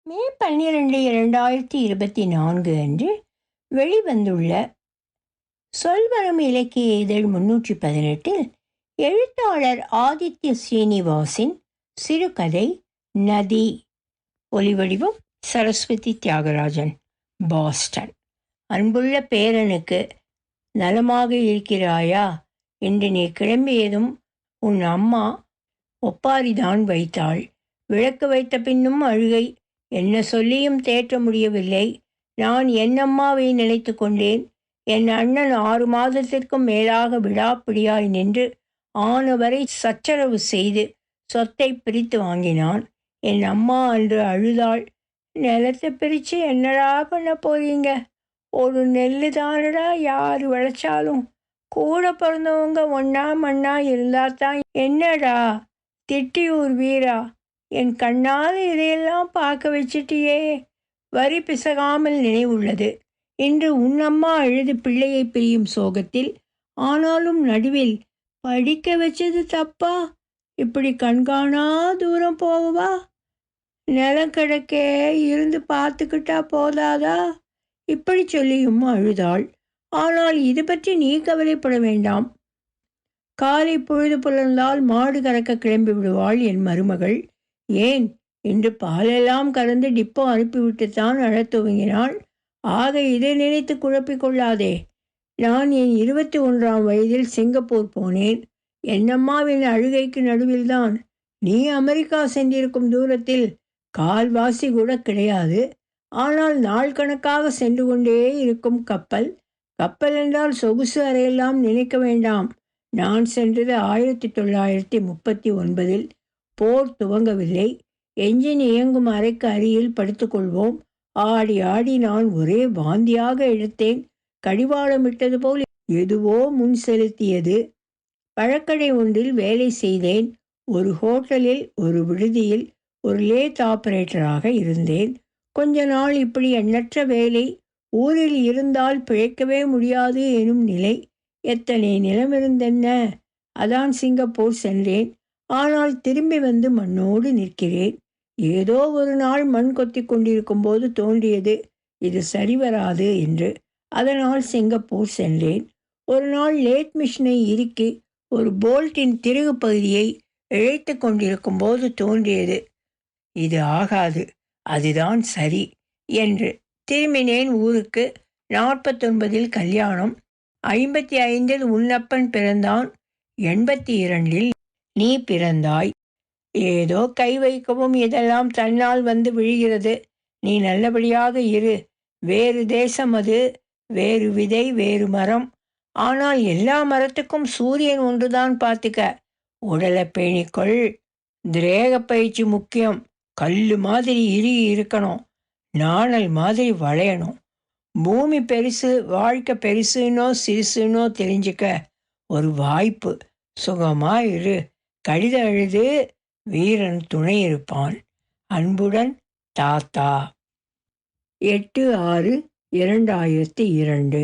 மே 12, 2024 அன்று வெளிவந்துள்ள சொல்வனம் இலக்கிய இதழ் 318இல் எழுத்தாளர் ஆதித்ய ஸ்ரீனிவாசின் சிறுகதை நதி. ஒலிவடிவம் சரஸ்வதி தியாகராஜன், பாஸ்டன். அன்புள்ள பேரனுக்கு, நலமாக இருக்கிறாயா? இன்று நீ கிளம்பியதும் உன் அம்மா ஒப்பாரிதான் வைத்தாள். விளக்கு வைத்த பின்னும் அழுகை. என்ன சொல்லியும் தேற்ற முடியவில்லை. நான் என் அம்மாவை நினைத்து கொண்டேன். என் அண்ணன் 6 மாதத்திற்கும் மேலாக விடாப்பிடியாய் நின்று ஆனவரை சச்சரவு செய்து சொத்தை பிரித்து வாங்கினான். என் அம்மா அன்று அழுதாள். நிலத்தை பிரித்து என்னடா பண்ண போறீங்க? ஒரு நெல்லு தானடா யார் விளைச்சாலும். கூட பிறந்தவங்க ஒன்றா மண்ணா இருந்தால் தான் என்னடா? திட்டியூர் வீரா, என் கண்ணால் இதையெல்லாம் பார்க்க வச்சிட்டியே. வரி பிசகாமல் நினைவுள்ளது. இன்று உன் அம்மா அழுது பிள்ளையை பிரியும் சோகத்தில். ஆனாலும் நடுவில் படிக்க வச்சது தப்பா? இப்படி கண்காணா தூரம் போவா? நிலம் கிடக்கே இருந்து பார்த்துக்கிட்டா போதாதா? இப்படி சொல்லியும் அழுதாள். ஆனால் இது பற்றி நீ கவலைப்பட வேண்டாம். காலை பொழுது புலர்ந்தால் மாடு கறக்க கிளம்பி விடுவாள் என் மருமகள். ஏன், இன்று பாலெல்லாம் கறந்து டிப்போ அனுப்பிவிட்டுத்தான் அழத் துவங்கினாள். ஆக இதை நினைத்து குழப்பிக்கொள்ளாதே. நான் என் 21ஆம் வயதில் சிங்கப்பூர் போனேன். என்னம்மாவின் அழுகைக்கு நடுவில்தான். நீ அமெரிக்கா சென்றிருக்கும் தூரத்தில் கால்வாசி கூட கிடையாது. ஆனால் நாள் கணக்காக சென்று கொண்டே இருக்கும் கப்பல். கப்பல் என்றால் சொகுசு அறையெல்லாம் நினைக்க வேண்டாம். நான் சென்றது 1939. போர் துவங்கவில்லை. என்ஜின் இயங்கும் அறைக்கு அருகில் படுத்துக்கொள்வோம். ஆடி ஆடி நான் ஒரே வாந்தியாக எடுத்தேன். கடிவாளமிட்டது போல் எதுவோ முன் செலுத்தியது. பழக்கடை ஒன்றில் வேலை செய்தேன். ஒரு ஹோட்டலில், ஒரு விடுதியில் ஒரு லேத் ஆபரேட்டராக இருந்தேன். கொஞ்ச நாள் இப்படி எண்ணற்ற வேலை. ஊரில் இருந்தால் பிழைக்கவே முடியாது எனும் நிலை. எத்தனை நிலம் இருந்தென்ன? அதான் சிங்கப்பூர் சென்றேன். ஆனால் திரும்பி வந்து மண்ணோடு நிற்கிறேன். ஏதோ ஒரு நாள் மண் கொத்தி கொண்டிருக்கும் போது தோன்றியது, இது சரிவராது என்று. அதனால் சிங்கப்பூர் சென்றேன். ஒரு நாள் லேத் மிஷினை இறுக்கி ஒரு போல்ட்டின் திருகு பகுதியை இழைத்து கொண்டிருக்கும் போது தோன்றியது, இது ஆகாது, அதுதான் சரி என்று. திரும்பினேன் ஊருக்கு. 49இல் கல்யாணம். 55இல் உன்னப்பன் பிறந்தான். 82இல் நீ பிறந்தாய். ஏதோ கை வைக்கவும் இதெல்லாம் தன்னால் வந்து விழுகிறது. நீ நல்லபடியாக இரு. வேறு தேசம் அது, வேறு விதை, வேறு மரம். ஆனால் எல்லா மரத்துக்கும் சூரியன் ஒன்றுதான். பார்த்துக்க. உடலை பேணிக்கொள். திரேக பயிற்சி முக்கியம். கல்லு மாதிரி இருக்கணும். நாணல் மாதிரி வளையணும். பூமி பெருசு, வாழ்க்கை பெருசுன்னோ சிறுசுன்னோ தெரிஞ்சுக்க ஒரு வாய்ப்பு. சுகமா இரு. கடிதம் எழுது. வீரன் துணை இருப்பான். அன்புடன், தாத்தா. 8/6/2002.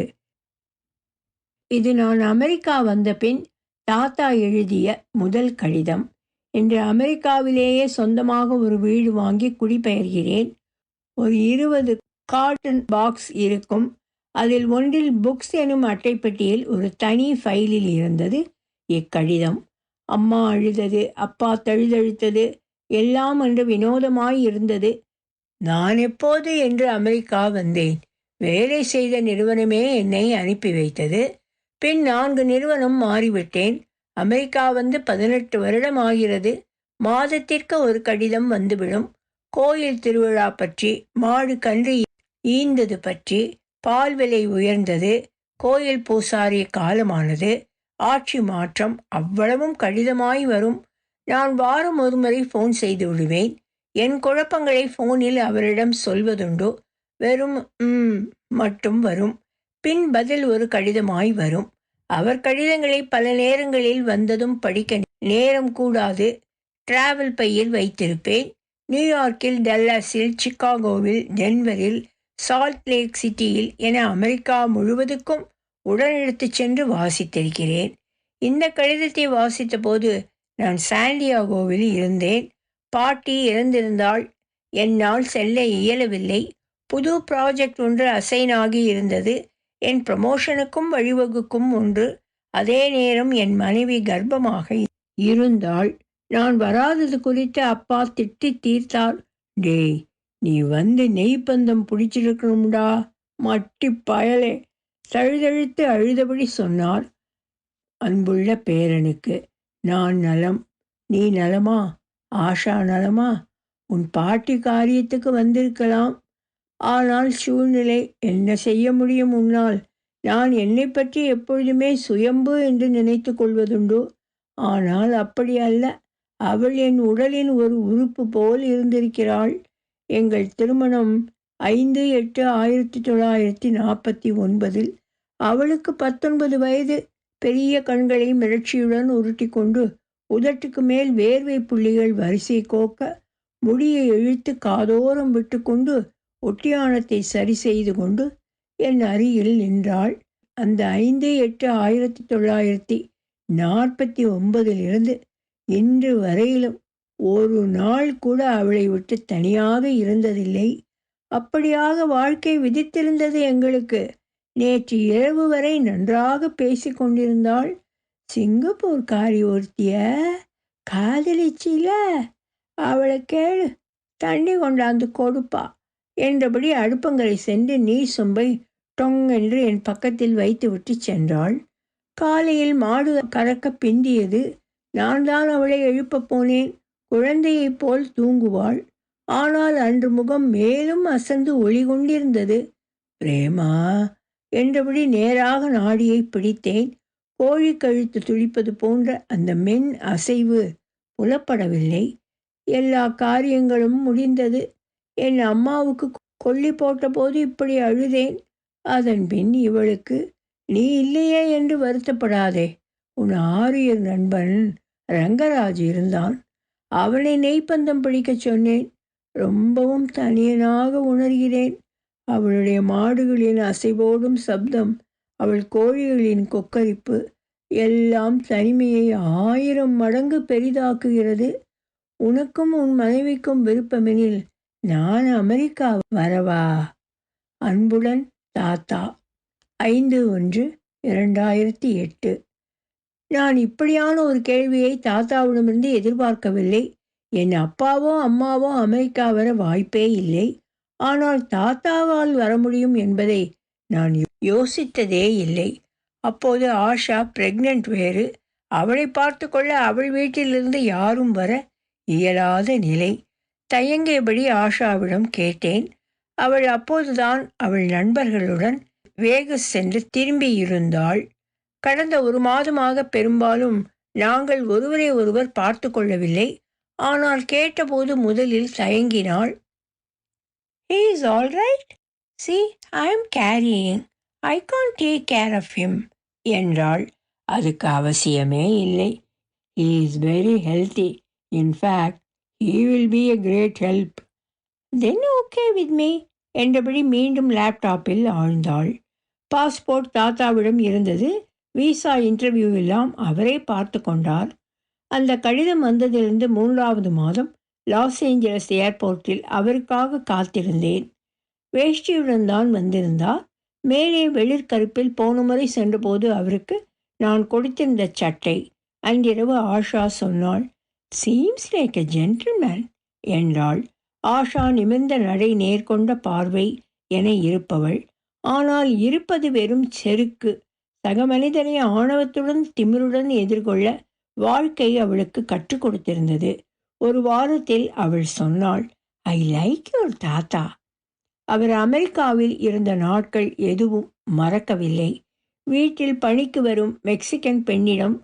இது நான் அமெரிக்கா வந்த பின் தாத்தா எழுதிய முதல் கடிதம். இன்று அமெரிக்காவிலேயே சொந்தமாக ஒரு வீடு வாங்கி குடிபெயர்கிறேன். ஒரு 20 கார்டன் பாக்ஸ் இருக்கும். அதில் ஒன்றில் புக்ஸ் எனும் அட்டைப்பெட்டியில் ஒரு தனி ஃபைலில் இருந்தது இக்கடிதம். அம்மா அழுதது, அப்பா தழுதழுத்தது, எல்லாம் அன்று வினோதமாய் இருந்தது. நான் எப்போது என்று அமெரிக்கா வந்தேன். வேலை செய்த நிறுவனமே என்னை அனுப்பி வைத்தது. பின் 4 நிறுவனம் மாறிவிட்டேன். அமெரிக்கா வந்து 18 வருடம் ஆகிறது. மாதத்திற்கு ஒரு கடிதம் வந்துவிடும். கோயில் திருவிழா பற்றி, மாடு கன்று ஈந்தது பற்றி, பால் விலை உயர்ந்தது, கோயில் பூசாரி காலமானது, ஆட்சி மாற்றம், அவ்வளவும் கடிதமாய் வரும். நான் வாரம் ஒரு முறை ஃபோன் செய்து விடுவேன். என் குழப்பங்களை ஃபோனில் அவரிடம் சொல்வதுண்டு. வெறும் மட்டும் வரும். பின் பதில் ஒரு கடிதமாய் வரும். அவர் கடிதங்களை பல நேரங்களில் வந்ததும் படிக்க நேரம் கூடாது. டிராவல் பையில் வைத்திருப்பேன். நியூயார்க்கில், டல்லாஸில், சிகாகோவில், டென்வரில், சால்ட் லேக் சிட்டியில் என அமெரிக்கா முழுவதுக்கும் உடன் எடுத்துச் சென்று வாசித்திருக்கிறேன். இந்த கடிதத்தை வாசித்த போது நான் சாண்டியாகோவில் இருந்தேன். பாட்டி இறந்திருந்தாள். என்னால் செல்ல இயலவில்லை. புது ப்ராஜெக்ட் ஒன்று அசைன் ஆகி இருந்தது. என் ப்ரமோஷனுக்கும் வழிவகுக்கும் ஒன்று. அதே நேரம் என் மனைவி கர்ப்பமாக இருந்தாள். நான் வராதது குறித்து அப்பா திட்டி தீர்த்தார். டேய், நீ வந்து நெய்ப்பந்தம் பிடிச்சிருக்கணும்டா மட்டி பயலே, தழுதழுத்து அழுதபடி சொன்னார். அன்புள்ள பேரனுக்கு நான் நலம். நீ நலமா? ஆஷா நலமா? உன் பாட்டி காரியத்துக்கு வந்திருக்கலாம். ஆனால் சூழ்நிலை என்ன செய்ய முடியும் உன்னால்? நான் என்னை பற்றி எப்பொழுதுமே சுயம்பு என்று நினைத்து கொள்வதுண்டு. ஆனால் அப்படி அல்ல. அவள் என் உடலின் ஒரு உறுப்பு போல் இருந்திருக்கிறாள். எங்கள் திருமணம் 5/8/1949. அவளுக்கு 19 வயது. பெரிய கண்களை மிரட்சியுடன் உருட்டி கொண்டு உதட்டுக்கு மேல் வேர்வை புள்ளிகள் வரிசை கோக்க முடியை இழுத்து காதோரம் விட்டு கொண்டு ஒட்டியானத்தை சரி செய்து கொண்டு என் அருகில் நின்றாள். அந்த 5/8/1949 இன்று வரையிலும் ஒரு நாள் கூட அவளை விட்டு தனியாக இருந்ததில்லை. அப்படியாக வாழ்க்கை விதித்திருந்தது எங்களுக்கு. நேற்று இரவு வரை நன்றாக பேசி கொண்டிருந்தாள். சிங்கப்பூர்காரி ஒருத்திய காதலிச்சில, அவளை கேளு, தண்ணி கொண்டாந்து கொடுப்பா என்றபடி அடுப்பங்கரை சென்று நீர் சொம்பை டொங் என்று என் பக்கத்தில் வைத்துவிட்டு சென்றாள். காலையில் மாடு கறக்க பிந்தியது. நான் தான் அவளை எழுப்பப் போனேன். குழந்தையைப் போல் தூங்குவாள். ஆனால் அன்று முகம் மேலும் அசந்து ஒளி கொண்டிருந்தது. பிரேமா என்றபடி நேராக நாடியை பிடித்தேன். கோழி கழுத்து துடிப்பது போன்ற அந்த மென் அசைவு புலப்படவில்லை. எல்லா காரியங்களும் முடிந்தது. என் அம்மாவுக்கு கொல்லி போட்டபோது இப்படி அழுதேன். அதன் பின் இவளுக்கு நீ இல்லையே என்று வருத்தப்படாதே. உன் ஆரியர் நண்பன் ரங்கராஜ் இருந்தான். அவனை நெய்ப்பந்தம் பிடிக்கச் சொன்னேன். ரொம்பவும் தனியனாக உணர்கிறேன். அவளுடைய மாடுகளின் அசைவோடும் சப்தம், அவள் கோழிகளின் கொக்கரிப்பு எல்லாம் தனிமையை 1000 மடங்கு பெரிதாக்குகிறது. உனக்கும் உன் மனைவிக்கும் விருப்பமெனில் நான் அமெரிக்கா வரவா? அன்புடன் தாத்தா. 5/1/2008. நான் இப்படியான ஒரு கேள்வியை தாத்தாவிடமிருந்து எதிர்பார்க்கவில்லை. என் அப்பாவோ அம்மாவோ அமெரிக்கா வர வாய்ப்பே இல்லை. ஆனால் தாத்தாவால் வர முடியும் என்பதை நான் யோசித்ததே இல்லை. அப்போது ஆஷா பிரெக்னென்ட் வேறு. அவளை பார்த்து கொள்ள அவள் வீட்டிலிருந்து யாரும் வர இயலாத நிலை. தயங்கியபடி ஆஷாவிடம் கேட்டேன். அவள் அப்போதுதான் அவள் நண்பர்களுடன் வேகஸ் சென்று திரும்பியிருந்தாள். கடந்த 1 மாதமாக பெரும்பாலும் நாங்கள் ஒருவரை ஒருவர் பார்த்து கொள்ளவில்லை. ஆனால் கேட்டபோது முதலில் தயங்கினாள். He is all right. See, I am carrying. I can't take care of him என்றாள். அதுக்கு அவசியமே இல்லை. He is very healthy. In fact, he will be a great help. Then okay with me என்றபடி மீண்டும் லேப்டாப்பில் ஆழ்ந்தாள். பாஸ்போர்ட் தாத்தாவிடம் இருந்தது. Visa interview எல்லாம் அவரே பார்த்து கொண்டார். அந்த கடிதம் வந்ததிலிருந்து 3வது மாதம் லாஸ் ஏஞ்சலஸ் ஏர்போர்ட்டில் அவருக்காக காத்திருந்தேன். வேஷ்டியுடன் தான் வந்திருந்தார். மேலே வெளிர்கருப்பில் போன முறை சென்றபோது அவருக்கு நான் கொடுத்திருந்த சட்டை. அன்றிரவு ஆஷா சொன்னாள், சீம்ஸ் லைக் எ ஜென்டில்மேன் என்றாள். ஆஷா நிமிர்ந்த நடை, நேர்கொண்ட பார்வை என இருப்பவள். ஆனால் இருப்பது வெறும் செருக்கு. சக மனிதனை ஆணவத்துடன் திமிருடன் எதிர்கொள்ள வாழ்க்கை அவளுக்கு கற்றுக் கொடுத்திருந்தது. ஒரு வாரத்தில் அவள் சொன்னாள், ஐ லைக் யுவர் தாத்தா. அவர் அமெரிக்காவில் இருந்த நாட்கள் எதுவும் மறக்கவில்லை. வீட்டில் பணிக்கு வரும் மெக்சிகன் பெண்ணிடம்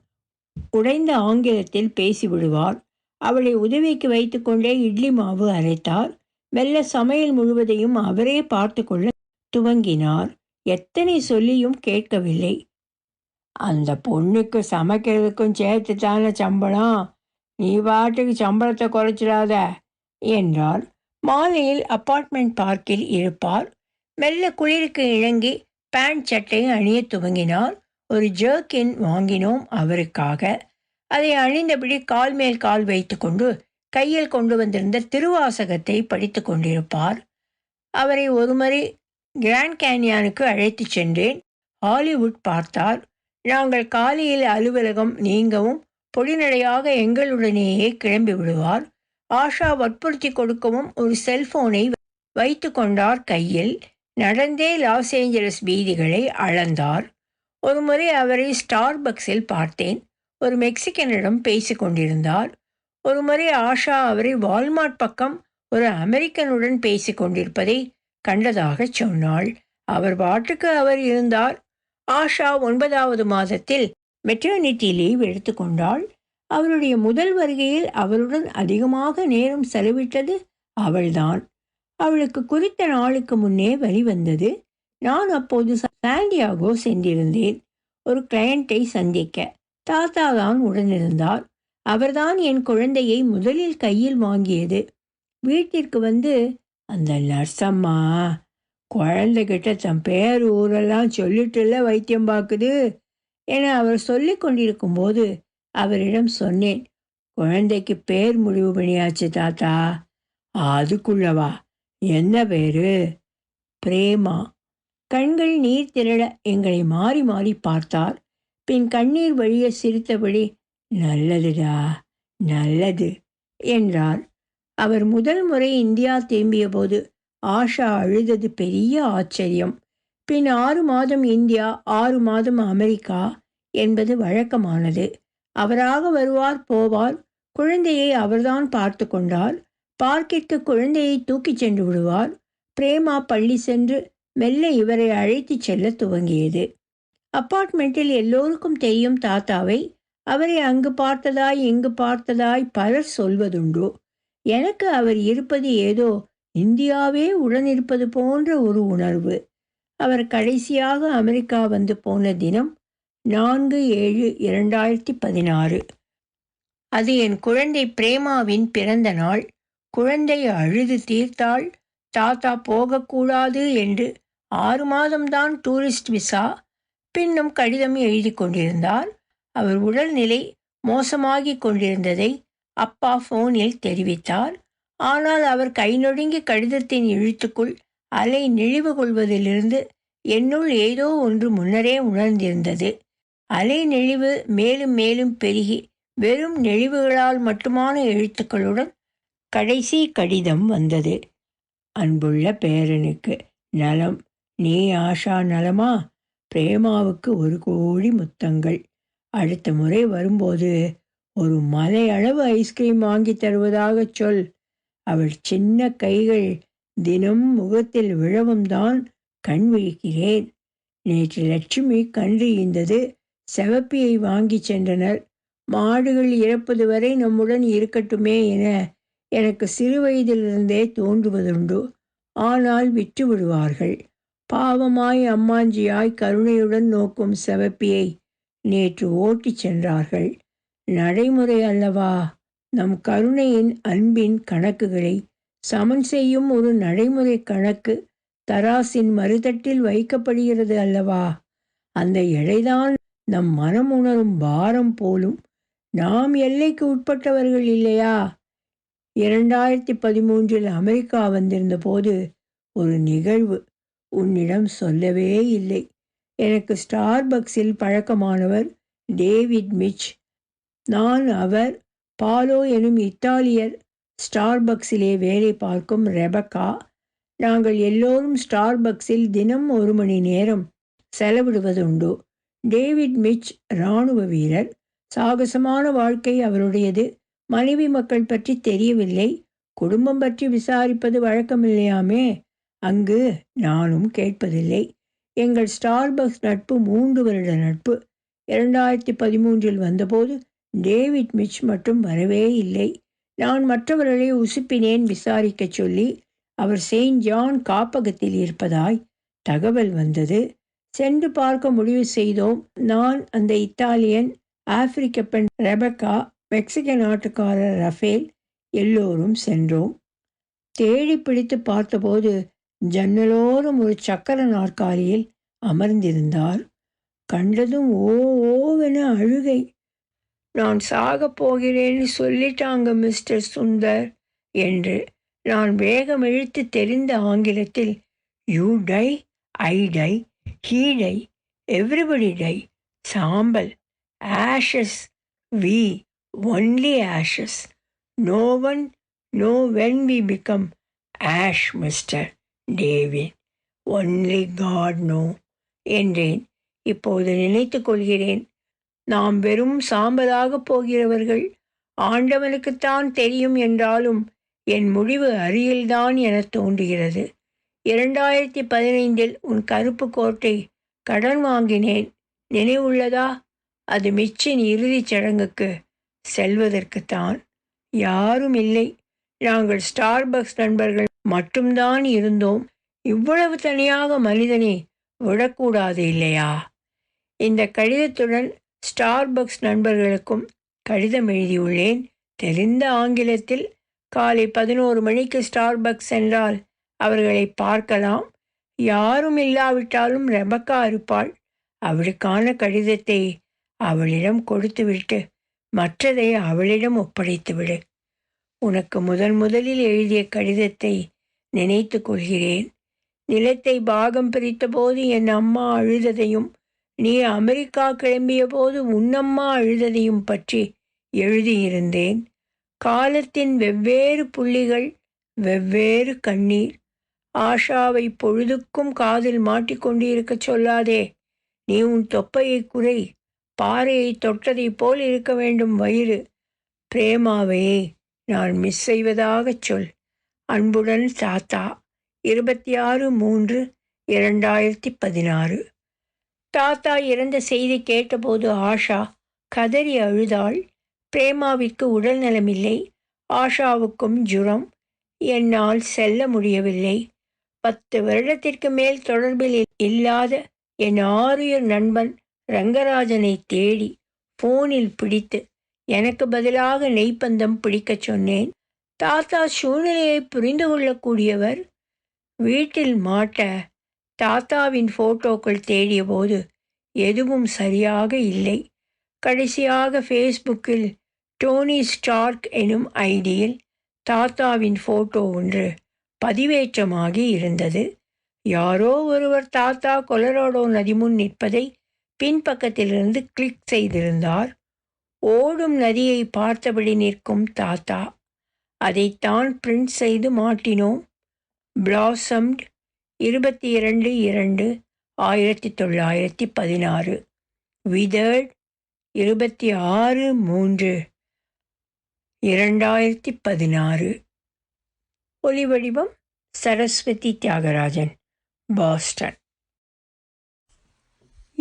உடைந்த ஆங்கிலத்தில் பேசிவிடுவார். அவளை உதவிக்கு வைத்துக்கொண்டே இட்லி மாவு அரைத்தார். மெல்ல சமையல் முழுவதையும் அவரே பார்த்து கொள்ள துவங்கினார். எத்தனை சொல்லியும் கேட்கவில்லை. அந்த பொண்ணுக்கு சமைக்கிறதுக்கும் சேர்த்து தானே சம்பளம், நீ பாட்டுக்கு சம்பளத்தை குறைச்சிடாத என்றார். மாலையில் அப்பார்ட்மெண்ட் பார்க்கில் இருப்பார். மெல்ல குளிருக்கு இணங்கி பேண்ட் சட்டை அணிய துவங்கினார். ஒரு ஜர்க்கின் வாங்கினோம் அவருக்காக. அதை அணிந்தபடி கால் மேல் கால் வைத்து கொண்டு கையில் கொண்டு வந்திருந்த திருவாசகத்தை படித்து கொண்டிருப்பார். அவரை ஒருமுறை கிராண்ட் கேன்யானுக்கு அழைத்து சென்றேன். ஹாலிவுட் பார்த்தார். நாங்கள் காலையில் அலுவலகம் நீங்கவும் பொடிநடையாக எங்களுடனேயே கிளம்பி விடுவார். ஆஷா வற்புறுத்தி கொடுக்கவும் ஒரு செல்போனை வைத்து கொண்டார் கையில். நடந்தே லாஸ் ஏஞ்சலஸ் வீதிகளை அளந்தார். ஒருமுறை அவரை ஸ்டார்பக்ஸில் பார்த்தேன். ஒரு மெக்சிகனிடம் பேசி கொண்டிருந்தார். ஒருமுறை ஆஷா அவரை வால்மார்ட் பக்கம் ஒரு அமெரிக்கனுடன் பேசி கொண்டிருப்பதை கண்டதாக சொன்னாள். அவர் பாட்டுக்கு அவர் இருந்தார். ஆஷா 9வது மாதத்தில் மெட்டர்னிட்டி லீவ் எடுத்துக்கொண்டாள். அவருடைய முதல் வருகையில் அவருடன் அதிகமாக நேரம் செலவிட்டது அவள்தான். அவளுக்கு குறித்த நாளுக்கு முன்னே வெளிவந்தது. நான் அப்போது சாண்டியாகோ சென்றிருந்தேன் ஒரு கிளையண்ட்டை சந்திக்க. தாத்தா தான் உடனிருந்தார். அவர்தான் என் குழந்தையை முதலில் கையில் வாங்கியது. வீட்டிற்கு வந்து, அந்த நர்சம்மா குழந்தைகிட்ட தன் பேர் ஊரெல்லாம் சொல்லிட்டுல வைத்தியம் பார்க்குது என அவர் சொல்லி கொண்டிருக்கும் போது அவரிடம் சொன்னேன், குழந்தைக்கு பேர் முடிவு பண்ணியாச்சு தாத்தா. அதுக்குள்ளவா? என்ன பேரு? பிரேமா. கண்கள் நீர் திரள எங்களை மாறி மாறி பார்த்தார். பின் கண்ணீர் வழிய சிரித்தபடி, நல்லதுடா, நல்லது என்றார். அவர் முதல் முறை இந்தியா திரும்பிய போது ஆஷா அழுதது பெரிய ஆச்சரியம். பின் 6 மாதம் இந்தியா, 6 மாதம் அமெரிக்கா என்பது வழக்கமானது. அவராக வருவார், போவார். குழந்தையை அவர்தான் பார்த்து கொண்டார். பார்க்கிற்கு குழந்தையை தூக்கிச் சென்று விடுவார். பிரேமா பள்ளி சென்று மெல்ல இவரை அழைத்து செல்ல துவங்கியது. அப்பார்ட்மெண்ட்டில் எல்லோருக்கும் தெரியும் தாத்தாவை. அவரை அங்கு பார்த்ததாய் இங்கு பார்த்ததாய் பலர் சொல்வதுண்டு. எனக்கு அவர் இருப்பது ஏதோ இந்தியாவே உடனிருப்பது போன்ற ஒரு உணர்வு. அவர் கடைசியாக அமெரிக்கா வந்து போன தினம் 4/7/2016. அது என் குழந்தை பிரேமாவின் பிறந்த நாள். குழந்தை அழுது தீர்த்தாள். தாத்தா போகக்கூடாது என்று 6 மாதம்தான் டூரிஸ்ட் விசா. பின்னும் கடிதம் எழுதி கொண்டிருந்தார். அவர் உடல்நிலை மோசமாகி கொண்டிருந்ததை அப்பா ஃபோனில் தெரிவித்தார். ஆனால் அவர் கை நொடுங்கி கடிதத்தின் எழுத்துக்குள் அலை நெளிவு கொள்வதிலிருந்து என்னுள் ஏதோ ஒன்று முன்னரே உணர்ந்திருந்தது. அலை நெளிவு மேலும் மேலும் பெருகி வெறும் நெளிவுகளால் மட்டுமான எழுத்துக்களுடன் கடைசி கடிதம் வந்தது. அன்புள்ள பேரனுக்கு நலம். நீ ஆஷா நலமா? பிரேமாவுக்கு 1 கோடி முத்தங்கள். அடுத்த முறை வரும்போது ஒரு மலை அளவு ஐஸ்கிரீம் வாங்கி தருவதாக சொல். அவள் சின்ன கைகள் தினம் முகத்தில் விழவும் தான் கண் விழிக்கிறேன். நேற்று லட்சுமி கன்று ஈந்தது. செவப்பியை வாங்கி சென்றனர். மாடுகள் இறப்பது வரை நம்முடன் இருக்கட்டுமே என எனக்கு சிறு வயதிலிருந்தே தோன்றுவதுண்டு. ஆனால் விட்டு விடுவார்கள். பாவமாய் அம்மாஞ்சியாய் கருணையுடன் நோக்கும் செவப்பியை நேற்று ஓட்டிச் சென்றார்கள். நடைமுறை அல்லவா? நம் கருணையின் அன்பின் கணக்குகளை சமன் செய்யும் ஒரு நடைமுறை கணக்கு தராசின் மறுதட்டில் வைக்கப்படுகிறது அல்லவா? அந்த எடைதான் நம் மனம் உணரும் பாரம் போலும். நாம் எல்லைக்கு உட்பட்டவர்கள் இல்லையா? 2013 அமெரிக்கா வந்திருந்த போது ஒரு நிகழ்வு உன்னிடம் சொல்லவே இல்லை. எனக்கு ஸ்டார்பக்ஸில் பழக்கமானவர் டேவிட் மிச். நான், அவர், பாலோ எனும் இத்தாலியர், ஸ்டார்பக்ஸிலே வேலை பார்க்கும் ரெபக்கா. நாங்கள் எல்லோரும் ஸ்டார்பக்ஸில் தினம் 1 மணி நேரம் செலவிடுவதுண்டு. டேவிட் மிச் இராணுவ வீரர். சாகசமான வாழ்க்கை அவருடையது. மனைவி மக்கள் பற்றி தெரியவில்லை. குடும்பம் பற்றி விசாரிப்பது வழக்கமில்லையாமே. அங்கு நானும் கேட்பதில்லை. எங்கள் ஸ்டார்பக்ஸ் நட்பு 3 வருட நட்பு. 2013 வந்தபோது டேவிட் மிச் மட்டும் வரவே இல்லை. நான் மற்றவர்களை உசுப்பினேன் விசாரிக்க சொல்லி. அவர் செயின்ட் ஜான் காப்பகத்தில் இருப்பதாய் தகவல் வந்தது. சென்று பார்க்க முடிவு செய்தோம். நான், அந்த இத்தாலியன், ஆப்பிரிக்க பெண் ரெபக்கா, மெக்சிக நாட்டுக்காரர் ரஃபேல் எல்லோரும் சென்றோம். தேடி பிடித்து பார்த்தபோது ஜன்னலோரம் ஒரு சக்கர நாற்காலியில் அமர்ந்திருந்தார். கண்டதும் ஓ ஓவென அழுகை. நான் சாகப் போகிறேன்னு சொல்லிட்டாங்க மிஸ்டர் சுந்தர் என்று நான் வேகம் இழுத்து தெரிந்த ஆங்கிலத்தில், you die, I die, he die, everybody die, சாம்பல், ashes, we, only ashes, no one know when we become ash mister David, only God know என்றேன். இப்போது நினைத்து கொள்கிறேன், நாம் வெறும் சாம்பலாகப் போகிறவர்கள். ஆண்டவனுக்குத்தான் தெரியும் என்றாலும் என் முடிவு அருகில்தான் என தோன்றுகிறது. 2015 உன் கருப்பு கோட்டை கடன் வாங்கினேன், நினைவுள்ளதா? அது மிச்சின் இறுதிச் சடங்குக்கு செல்வதற்குத்தான். யாரும் இல்லை, நாங்கள் ஸ்டார்பக்ஸ் நண்பர்கள் மட்டும்தான் இருந்தோம். இவ்வளவு தனியாக மனிதனை விடக்கூடாது இல்லையா? இந்த கடிதத்துடன் ஸ்டார்பக்ஸ் நண்பர்களுக்கும் கடிதம் எழுதியுள்ளேன். தெரிந்த ஆங்கிலத்தில். காலை 11 மணிக்கு ஸ்டார்பக்ஸ் சென்றால் அவர்களை பார்க்கலாம். யாரும் இல்லாவிட்டாலும் ரெபக்கா இருப்பாள். அவளுக்கான கடிதத்தை அவளிடம் கொடுத்துவிட்டு மற்றதை அவளிடம் ஒப்படைத்துவிடு. உனக்கு முதலில் எழுதிய கடிதத்தை நினைத்து கொள்கிறேன். நிலத்தை பாகம் பிரித்தபோது என் அம்மா அழுததையும், நீ அமெரிக்கா கிளம்பிய போது உன்னம்மா அழுததையும் பற்றி எழுதியிருந்தேன். காலத்தின் வெவ்வேறு புள்ளிகள், வெவ்வேறு கண்ணீர். ஆஷாவை பொழுதுக்கும் காதில் மாட்டிக்கொண்டிருக்க சொல்லாதே. நீ உன் தொப்பையை குறை. பாறையை தொட்டதைப் போல் இருக்க வேண்டும் வயிறு. பிரேமாவையே நான் மிஸ் செய்வதாகச் சொல். அன்புடன் தாத்தா. 26/3/2016. தாத்தா இறந்த செய்தி கேட்டபோது ஆஷா கதறி அழுதாள். பிரேமாவிற்கு உடல் நலமில்லை, ஆஷாவுக்கும் ஜுரம். என்னால் செல்ல முடியவில்லை. 10 வருடத்திற்கு மேல் தொடர்பில் இல்லாத என் ஆருயிர் நண்பன் ரங்கராஜனை தேடி ஃபோனில் பிடித்து எனக்கு பதிலாக நெய்ப்பந்தம் பிடிக்கச் சொன்னேன். தாத்தா சூழ்நிலையை புரிந்து கொள்ளக்கூடியவர். வீட்டில் மாட்ட தாத்தாவின் ஃபோட்டோக்கள் தேடிய போது எதுவும் சரியாக இல்லை. கடைசியாக ஃபேஸ்புக்கில் டோனி ஸ்டார்க் எனும் ஐடியில் தாத்தாவின் ஃபோட்டோ ஒன்று பதிவேற்றமாகி இருந்தது. யாரோ ஒருவர் தாத்தா கொலராடோ நதி முன் நிற்பதை பின்பக்கத்திலிருந்து கிளிக் செய்திருந்தார். ஓடும் நதியை பார்த்தபடி நிற்கும் தாத்தா. அதைத்தான் பிரிண்ட் செய்து மாட்டினோம். பிளாசம்ட் 22/2/1916. விதர்ட் 26/3/2016. ஒலிவடிவம் சரஸ்வதி தியாகராஜன், பாஸ்டன்.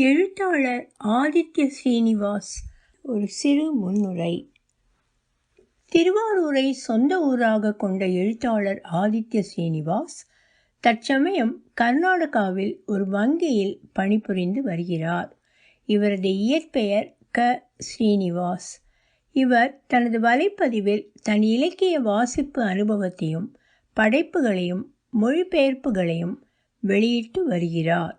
எழுத்தாளர் ஆதித்ய ஸ்ரீனிவாஸ் ஒரு சிறு முன்னுரை. திருவாரூரை சொந்த ஊராக கொண்ட எழுத்தாளர் ஆதித்ய ஸ்ரீனிவாஸ் தற்சமயம் கர்நாடகாவில் ஒரு வங்கியில் பணிபுரிந்து வருகிறார். இவரது இயற்பெயர் க. ஸ்ரீனிவாஸ். இவர் தனது வலைப்பதிவில் தன் இலக்கிய வாசிப்பு அனுபவத்தையும் படைப்புகளையும் மொழிபெயர்ப்புகளையும் வெளியிட்டு வருகிறார்.